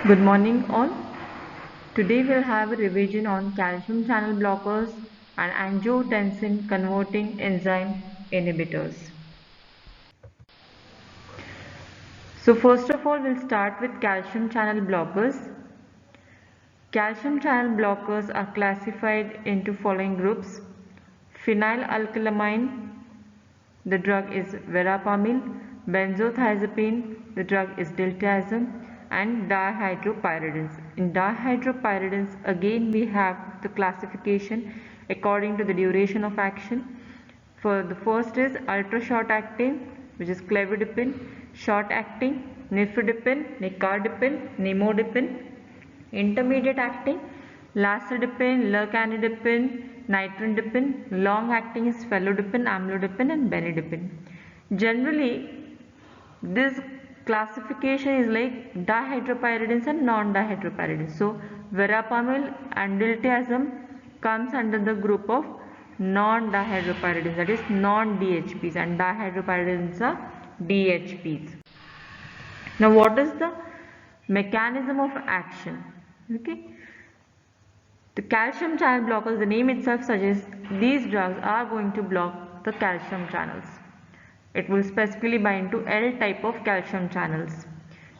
Good morning all. Today we'll have a revision on calcium channel blockers and angiotensin converting enzyme inhibitors. So first of all we'll start with calcium channel blockers. Calcium channel blockers are classified into following groups. Phenylalkylamine, the drug is verapamil. Benzothiazepine, the drug is diltiazem. And dihydropyridines. In dihydropyridines, again we have the classification according to the duration of action. For the first is ultra short acting, which is clevidipine, short acting, nifedipine, nicardipine, nimodipine, intermediate acting, lasodipine, lercanidipine, nitrandipine, long acting is felodipine, amlodipine and benidipine. Generally, this classification is like dihydropyridines and non-dihydropyridines. So verapamil and diltiazem comes under the group of non-dihydropyridines, that is non-DHPs, and dihydropyridines are DHPs. Now what is the mechanism of action? Okay, the calcium channel blockers, the name itself suggests these drugs are going to block the calcium channels. It will specifically bind to L type of calcium channels.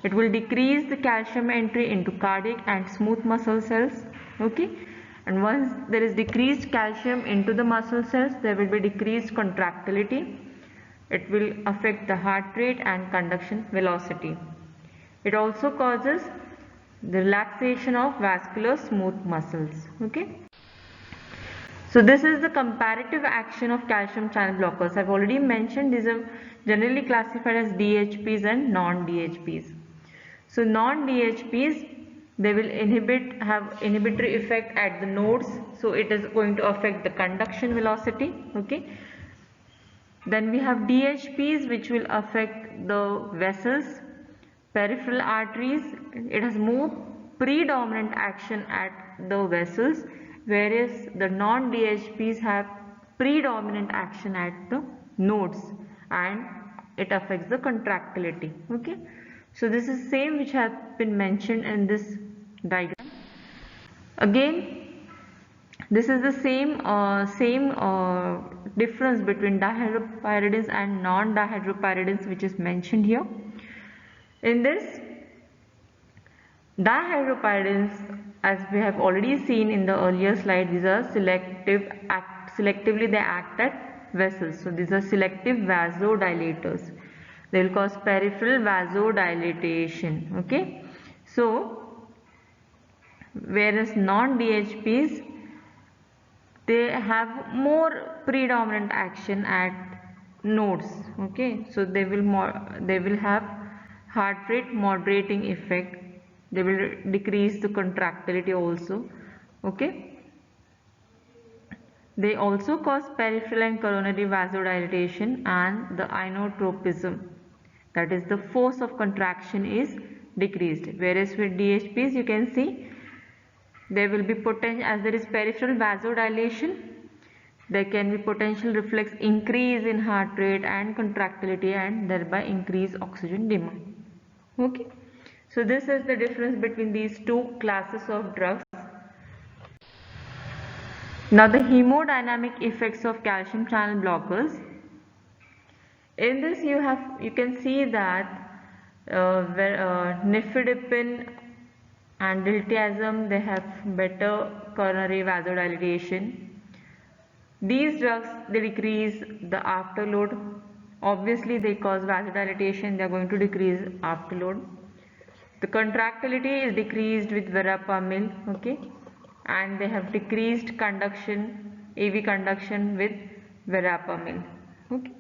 It will decrease the calcium entry into cardiac and smooth muscle cells. Okay, and once there is decreased calcium into the muscle cells, there will be decreased contractility. It will affect the heart rate and conduction velocity. It also causes the relaxation of vascular smooth muscles. Okay. So this is the comparative action of calcium channel blockers. I've already mentioned these are generally classified as DHPs and non-DHPs. So non-DHPs, they will have inhibitory effect at the nodes. So it is going to affect the conduction velocity. Okay. Then we have DHPs, which will affect the vessels, peripheral arteries. It has more predominant action at the vessels, whereas the non-DHPs have predominant action at the nodes and it affects the contractility. Okay, so this is same which has been mentioned in this diagram. Again, this is the same difference between dihydropyridines and non-dihydropyridines which is mentioned here. In this, dihydropyridines, as we have already seen in the earlier slide, these are selectively they act at vessels. So these are selective vasodilators. They will cause peripheral vasodilatation. Okay. So whereas non-DHPs, they have more predominant action at nodes. Okay, so they will have heart rate moderating effect. They will decrease the contractility also. Okay, they also cause peripheral and coronary vasodilatation and the inotropism, that is the force of contraction is decreased, whereas with DHPs you can see there will be potential, as there is peripheral vasodilation, there can be potential reflex increase in heart rate and contractility and thereby increase oxygen demand. Okay, so this is the difference between these two classes of drugs. Now the hemodynamic effects of calcium channel blockers. In this you can see that nifedipine and diltiazem, they have better coronary vasodilatation. These drugs, they decrease the afterload. Obviously they cause vasodilatation, they are going to decrease afterload. The contractility is decreased with verapamil. Okay, and they have decreased conduction, AV conduction with verapamil. Okay,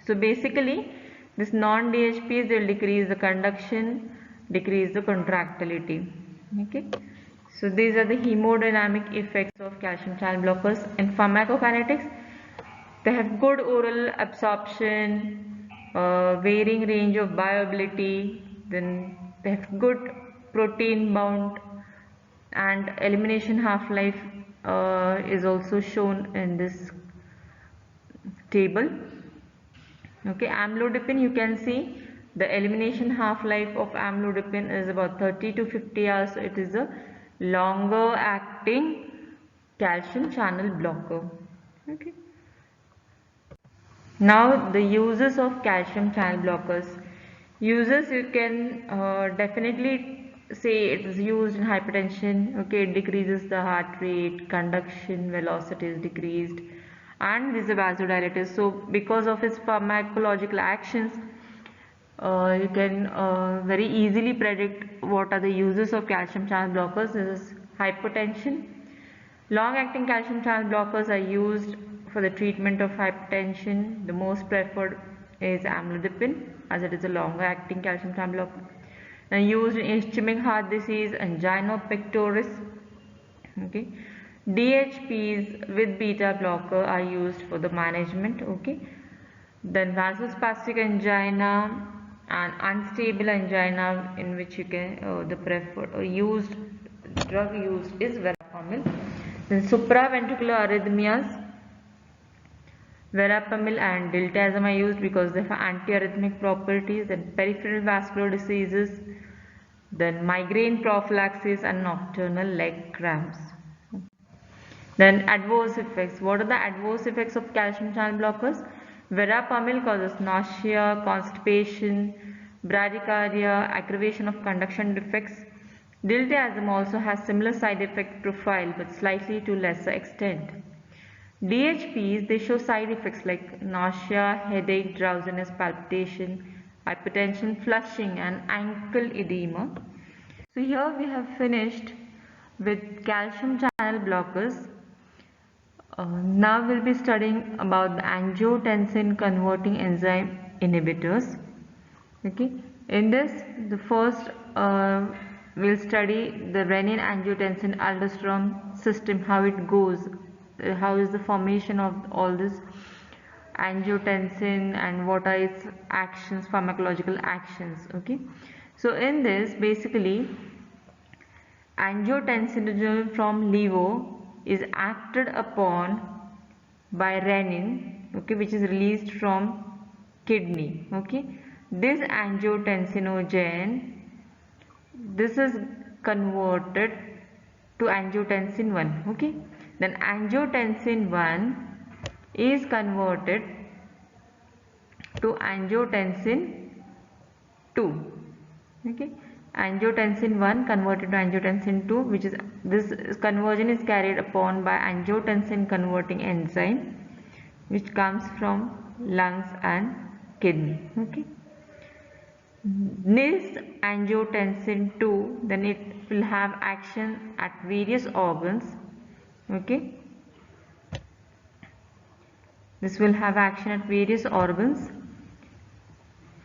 so basically this non-DHPs, they will decrease the conduction, decrease the contractility. Okay, so these are the hemodynamic effects of calcium channel blockers. In pharmacokinetics, they have good oral absorption, varying range of bioavailability, then they have good protein bound, and elimination half-life is also shown in this table. Okay, amlodipine, you can see The elimination half-life of amlodipine is about 30 to 50 hours, so it is a longer acting calcium channel blocker. Okay. Now the uses of calcium channel blockers. Uses, you can definitely say it is used in hypertension. Okay, it decreases the heart rate, conduction velocity is decreased, and is a vasodilator. So because of its pharmacological actions, you can very easily predict what are the uses of calcium channel blockers. This is hypertension. Long-acting calcium channel blockers are used for the treatment of hypertension. The most preferred is amlodipine, as it is a longer-acting calcium channel blocker. And used in ischemic heart disease, angina pectoris. Okay. DHPs with beta blocker are used for the management. Okay. Then vasospastic angina and unstable angina, in which you can the preferred used drug used is verapamil. Then supraventricular arrhythmias, verapamil and diltiazem are used because they have antiarrhythmic properties. Then peripheral vascular diseases, then migraine prophylaxis and nocturnal leg cramps. Then adverse effects. What are the adverse effects of calcium channel blockers? Verapamil causes nausea, constipation, bradycardia, aggravation of conduction defects. Diltiazem also has similar side effect profile but slightly to lesser extent. DHPs, they show side effects like nausea, headache, drowsiness, palpitation, hypertension, flushing and ankle edema. So here we have finished with calcium channel blockers. Now we'll be studying about the angiotensin converting enzyme inhibitors. Okay. In this, the first we'll study the renin angiotensin aldosterone system, how it goes, how is the formation of all this angiotensin and what are its actions, pharmacological actions. Okay. So in this, basically, angiotensin from liver is acted upon by renin, okay, which is released from kidney. Okay, this angiotensinogen, this is converted to angiotensin 1. Okay, then angiotensin 1 is converted to angiotensin 2. Okay, angiotensin 1 converted to angiotensin 2, which is this conversion is carried upon by angiotensin converting enzyme, which comes from lungs and kidney. Okay, this angiotensin 2, then it will have action at various organs. Okay, this will have action at various organs.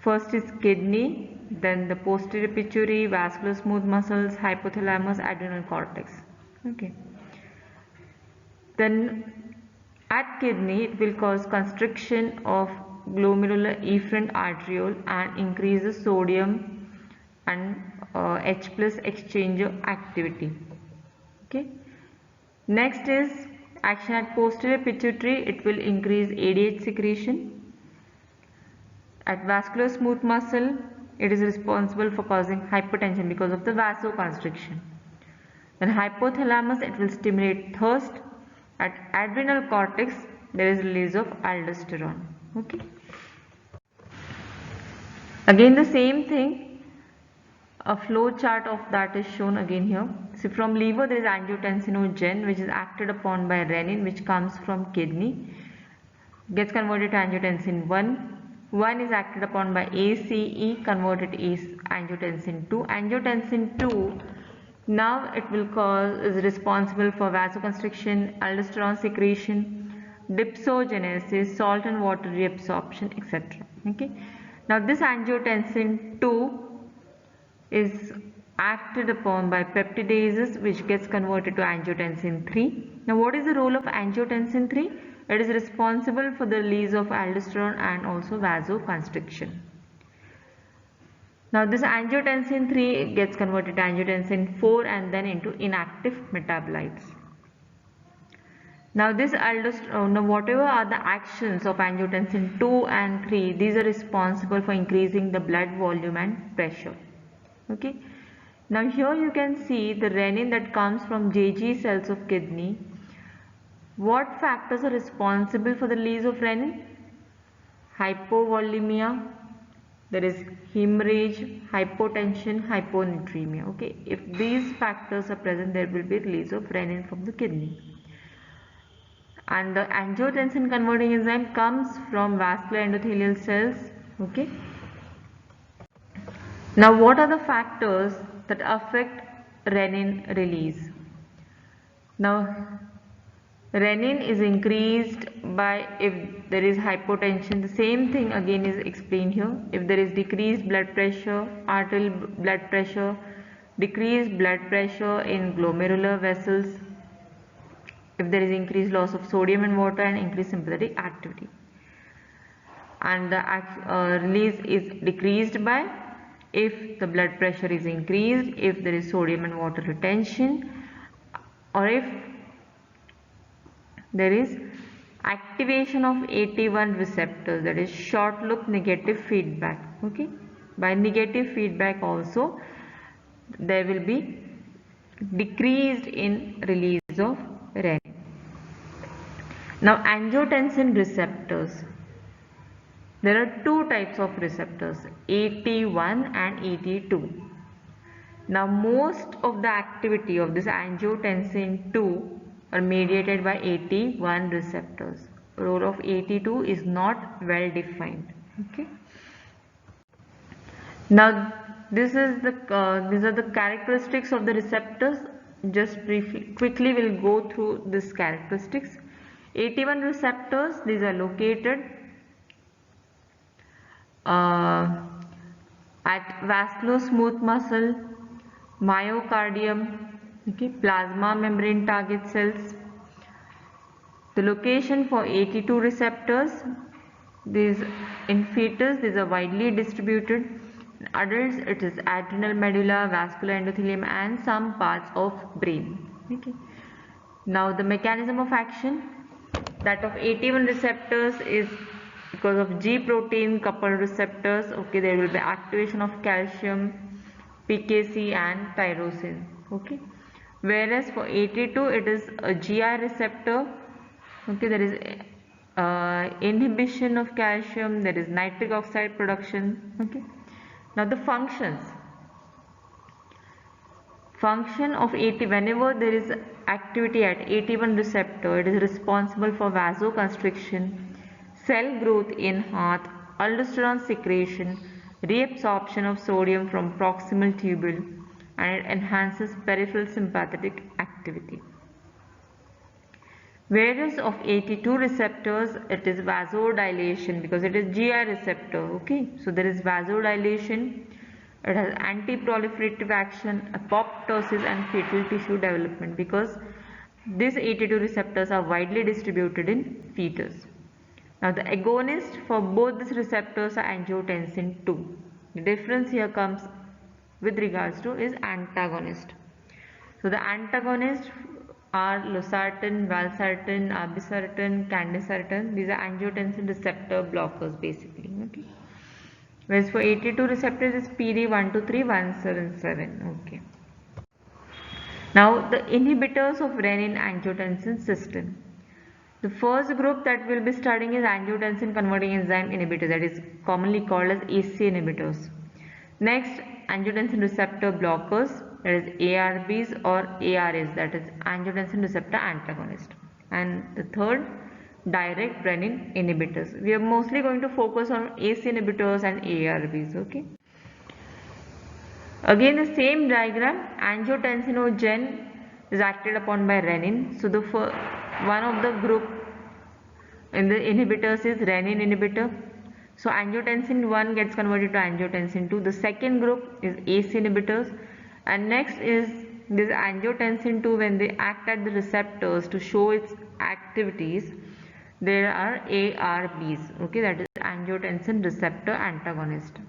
First is kidney, then the posterior pituitary, vascular smooth muscles, hypothalamus, adrenal cortex. Okay. Then at kidney, it will cause constriction of glomerular efferent arteriole and increases sodium and H plus exchanger activity. Okay. Next is action at posterior pituitary. It will increase ADH secretion. At vascular smooth muscle, it is responsible for causing hypertension because of the vasoconstriction. Then hypothalamus, it will stimulate thirst. At adrenal cortex, there is release of aldosterone. Okay. Again the same thing, a flow chart of that is shown again here. So from liver there is angiotensinogen, which is acted upon by renin, which comes from kidney, gets converted to angiotensin 1. 1 is acted upon by ACE, converted is angiotensin 2. Angiotensin 2, now it will is responsible for vasoconstriction, aldosterone secretion, dipsogenesis, salt and water reabsorption, etc. Okay. Now this angiotensin 2 is acted upon by peptidases, which gets converted to angiotensin 3. Now what is the role of angiotensin 3? It is responsible for the release of aldosterone and also vasoconstriction. Now this angiotensin 3 gets converted to angiotensin 4 and then into inactive metabolites. Now this aldosterone, whatever are the actions of angiotensin 2 and 3, these are responsible for increasing the blood volume and pressure. Okay. Now here you can see the renin that comes from JG cells of kidney. What factors are responsible for the release of renin? Hypovolemia, there is hemorrhage, hypotension, hyponatremia. Okay, if these factors are present, there will be release of renin from the kidney. And the angiotensin converting enzyme comes from vascular endothelial cells. Okay. Now what are the factors that affect renin release? Now renin is increased by if there is hypotension. The same thing again is explained here. If there is decreased blood pressure, arterial blood pressure, decreased blood pressure in glomerular vessels, if there is increased loss of sodium and water and increased sympathetic activity. And the release is decreased by if the blood pressure is increased, if there is sodium and water retention, or if there is activation of AT1 receptors, that is short loop negative feedback. Okay, by negative feedback also there will be decreased in release of renin. Now angiotensin receptors, there are two types of receptors, AT1 and AT2. Now most of the activity of this angiotensin 2 are mediated by AT1 receptors. Role of AT2 is not well defined. Okay. Now these are the characteristics of the receptors. Just briefly, quickly we'll go through these characteristics. AT1 receptors, these are located at vascular smooth muscle, myocardium, okay, plasma membrane target cells. The location for AT2 receptors, these in fetus, these are widely distributed. In adults, it is adrenal medulla, vascular endothelium, and some parts of brain. Okay. Now the mechanism of action, that of AT1 receptors is because of G protein coupled receptors. Okay, there will be activation of calcium, PKC, and tyrosine. Okay, whereas for AT2 it is a GI receptor. Okay, there is inhibition of calcium, there is nitric oxide production. Okay, now the functions. Function of AT, whenever there is activity at AT1 receptor, it is responsible for vasoconstriction, cell growth in heart, aldosterone secretion, reabsorption of sodium from proximal tubule, and it enhances peripheral sympathetic activity. Whereas of AT2 receptors, it is vasodilation because it is GI receptor. Okay, so there is vasodilation. It has anti-proliferative action, apoptosis, and fetal tissue development because these AT2 receptors are widely distributed in fetus. Now the agonist for both these receptors are angiotensin 2. The difference here comes with regards to is antagonist. So the antagonists are losartan, valsartan, irbesartan, candesartan. These are angiotensin receptor blockers basically. Okay. Whereas for AT2 receptors is PD123-177. Okay. Now the inhibitors of renin angiotensin system. The first group that we'll be studying is angiotensin converting enzyme inhibitors, that is commonly called as AC inhibitors. Next, angiotensin receptor blockers, that is ARBs or ARAs, that is angiotensin receptor antagonist. And the third, direct renin inhibitors. We are mostly going to focus on AC inhibitors and ARBs. Okay. Again the same diagram, angiotensinogen is acted upon by renin. So the one of the group in the inhibitors is renin inhibitor. So angiotensin 1 gets converted to angiotensin 2. The second group is ACE inhibitors, and next is this angiotensin 2. When they act at the receptors to show its activities, there are ARBs. Okay, that is angiotensin receptor antagonist.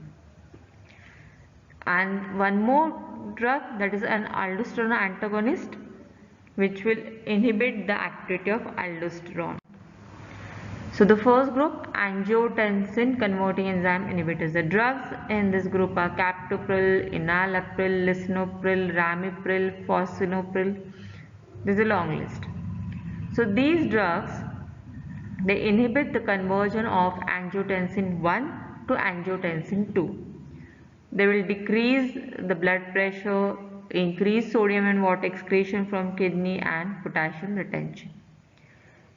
And one more drug, that is an aldosterone antagonist, which will inhibit the activity of aldosterone. So the first group, angiotensin converting enzyme inhibitors. The drugs in this group are captopril, enalapril, lisinopril, ramipril, fosinopril. This is a long list. So these drugs, they inhibit the conversion of angiotensin 1 to angiotensin 2. They will decrease the blood pressure, increase sodium and water excretion from kidney, and potassium retention.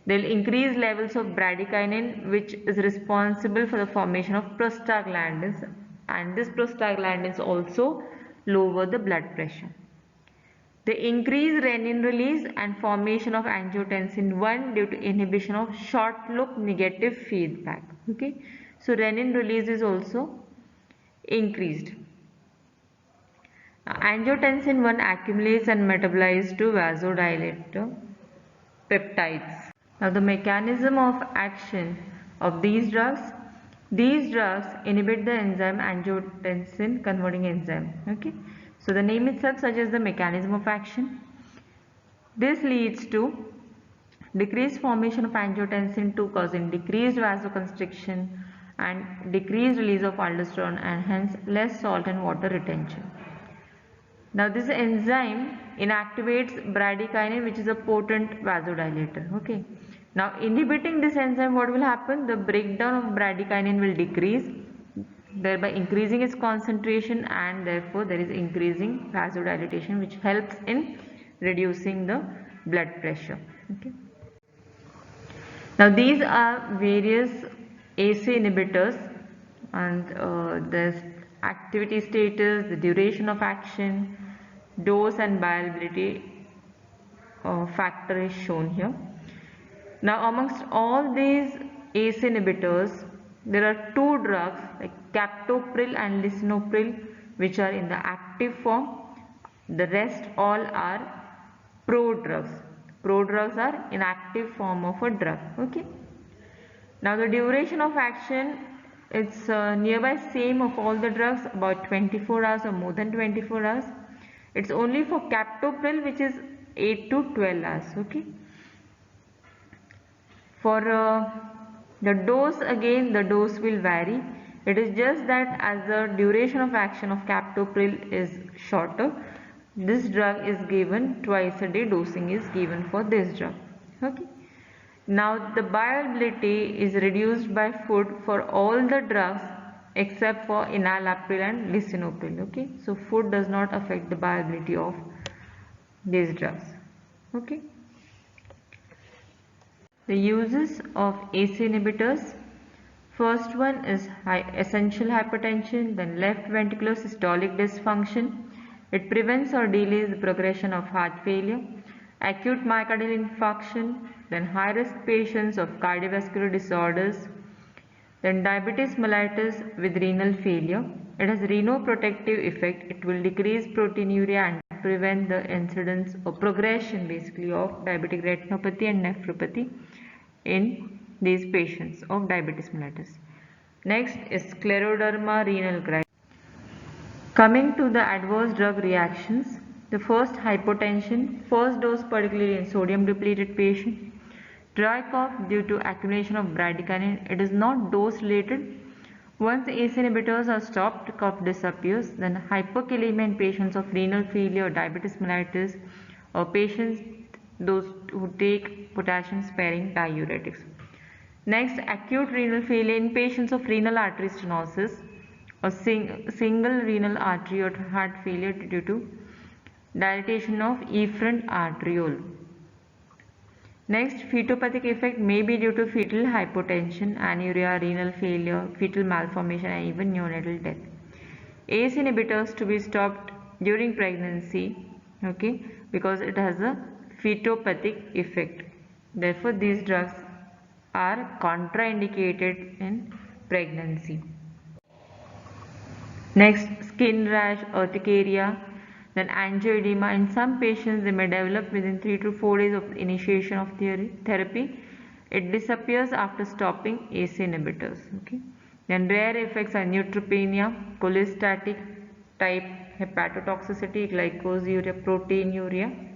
They will increase levels of bradykinin, which is responsible for the formation of prostaglandins, and this prostaglandins also lower the blood pressure. They increase renin release and formation of angiotensin 1 due to inhibition of short loop negative feedback. Okay, so renin release is also increased. Now, angiotensin 1 accumulates and metabolizes to vasodilator peptides. Now the mechanism of action of these drugs inhibit the enzyme angiotensin converting enzyme. Okay, so the name itself suggests the mechanism of action. This leads to decreased formation of angiotensin 2, causing decreased vasoconstriction and decreased release of aldosterone, and hence less salt and water retention. Now this enzyme inactivates bradykinin, which is a potent vasodilator. Okay. Now inhibiting this enzyme, what will happen? The breakdown of bradykinin will decrease, thereby increasing its concentration, and therefore there is increasing vasodilatation, which helps in reducing the blood pressure. Okay. Now these are various ACE inhibitors, and the activity status, the duration of action, dose and bioavailability factor is shown here. Now amongst all these ACE inhibitors, there are two drugs like captopril and lisinopril which are in the active form. The rest all are prodrugs. Prodrugs are inactive form of a drug. Okay. Now the duration of action, it's nearby same of all the drugs, about 24 hours or more than 24 hours. It's only for captopril, which is 8 to 12 hours. Okay. For the dose, again the dose will vary. It is just that as the duration of action of captopril is shorter, this drug is given twice a day. Dosing is given for this drug. Okay. Now the bioavailability is reduced by food for all the drugs except for enalapril and lisinopril. Okay, so food does not affect the bioavailability of these drugs. Okay. The uses of ACE inhibitors. First one is essential hypertension, then left ventricular systolic dysfunction. It prevents or delays the progression of heart failure, acute myocardial infarction, then high risk patients of cardiovascular disorders, then diabetes mellitus with renal failure. It has renoprotective effect. It will decrease proteinuria and prevent the incidence or progression basically of diabetic retinopathy and nephropathy in these patients of diabetes mellitus. Next is scleroderma renal crisis. Coming to the adverse drug reactions, the first, hypotension, first dose particularly in sodium depleted patient. Dry cough due to accumulation of bradykinin. It is not dose related. Once ACE inhibitors are stopped, cough disappears. Then hyperkalemia in patients of renal failure, diabetes mellitus, or patients those who take potassium sparing diuretics. Next, acute renal failure in patients of renal artery stenosis or single renal artery or heart failure due to dilatation of efferent arteriole. Next, fetopathic effect may be due to fetal hypotension, anuria, renal failure, fetal malformation, and even neonatal death. ACE inhibitors to be stopped during pregnancy, okay, because it has a fetopathic effect. Therefore, these drugs are contraindicated in pregnancy. Next, skin rash, urticaria, then angioedema. In some patients, they may develop within 3 to 4 days of initiation of therapy. It disappears after stopping ACE inhibitors. Okay. Then rare effects are neutropenia, cholestatic type hepatotoxicity, glycosuria, proteinuria.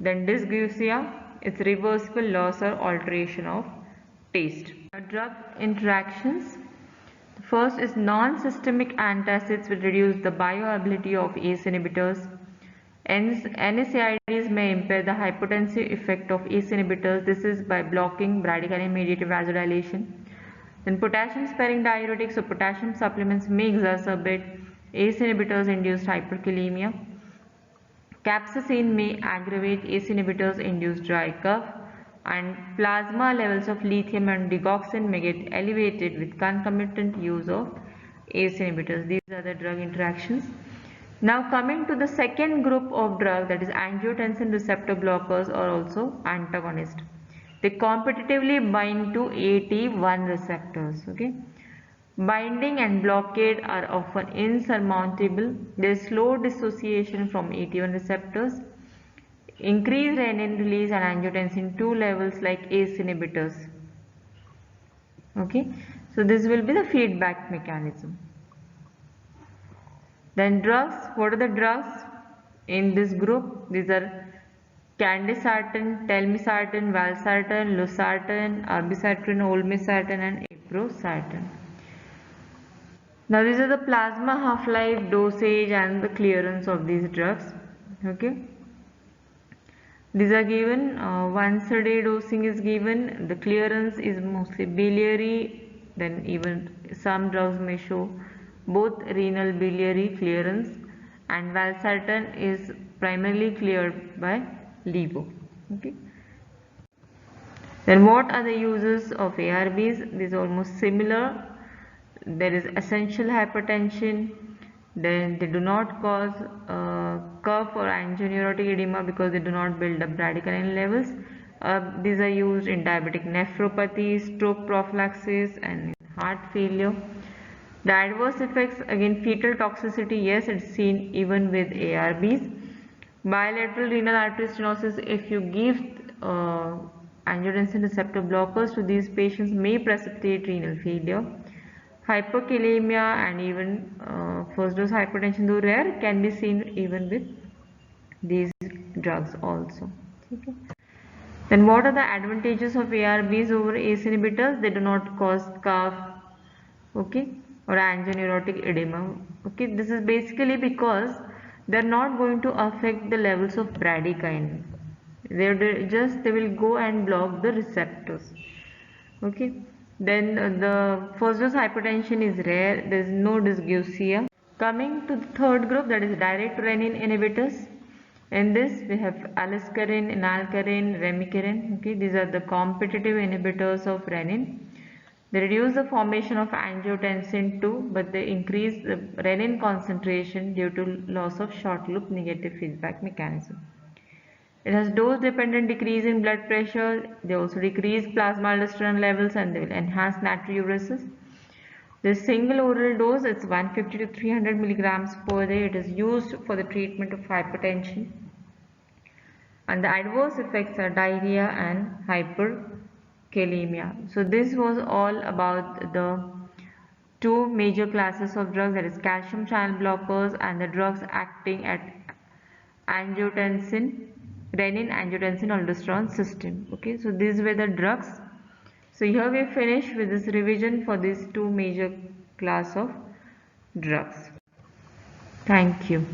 Then dysgeusia, it's reversible loss or alteration of taste. Drug interactions. First is non-systemic antacids will reduce the bioavailability of ACE inhibitors. NSAIDs may impair the hypotensive effect of ACE inhibitors. This is by blocking bradykinin-mediated vasodilation. Then potassium-sparing diuretics or potassium supplements may exacerbate ACE inhibitors-induced hyperkalemia. Capsaicin may aggravate ACE inhibitors-induced dry cough, and plasma levels of lithium and digoxin may get elevated with concomitant use of ACE inhibitors. These are the drug interactions. Now coming to the second group of drugs, that is angiotensin receptor blockers or also antagonists. They competitively bind to AT1 receptors. Okay. Binding and blockade are often insurmountable. There is slow dissociation from AT1 receptors, increased renin release and angiotensin 2 levels like ACE inhibitors. Okay, so this will be the feedback mechanism. Then drugs, what are the drugs in this group? These are candesartan, telmisartan, valsartan, losartan, irbesartan, olmesartan and iprosartan. Now these are the plasma half-life, dosage and the clearance of these drugs. Okay. These are given, once a day dosing is given, the clearance is mostly biliary, then even some drugs may show both renal biliary clearance, and valsartan is primarily cleared by levo. Okay. Then what are the uses of ARBs? These are almost similar. There is essential hypertension, then they do not cause cough or angioneurotic edema because they do not build up bradykinin levels. These are used in diabetic nephropathy, stroke prophylaxis and heart failure. The adverse effects, again fetal toxicity, yes, it's seen even with ARBs. Bilateral renal artery stenosis, if you give angiotensin receptor blockers to these patients, may precipitate renal failure. Hyperkalemia and even first dose hypertension, though rare, can be seen even with these drugs also. Okay. Then what are the advantages of ARBs over ACE inhibitors? They do not cause cough, okay, or angioneurotic edema. Okay, this is basically because they are not going to affect the levels of bradykinin. They will go and block the receptors. Okay. Then the first dose hypertension is rare. There is no dysgeusia. Coming to the third group, that is direct renin inhibitors. In this we have aliskiren, enalakiren, remikiren. Okay, these are the competitive inhibitors of renin. They reduce the formation of angiotensin 2, but they increase the renin concentration due to loss of short loop negative feedback mechanism. It has dose dependent decrease in blood pressure. They also decrease plasma aldosterone levels and they will enhance natriuresis. The single oral dose, it's 150 to 300 milligrams per day. It is used for the treatment of hypertension. And the adverse effects are diarrhea and hyperkalemia. So this was all about the two major classes of drugs, that is calcium channel blockers and the drugs acting at angiotensin, renin angiotensin aldosterone system. Okay, so these were the drugs. So here we finish with this revision for these two major class of drugs. Thank you.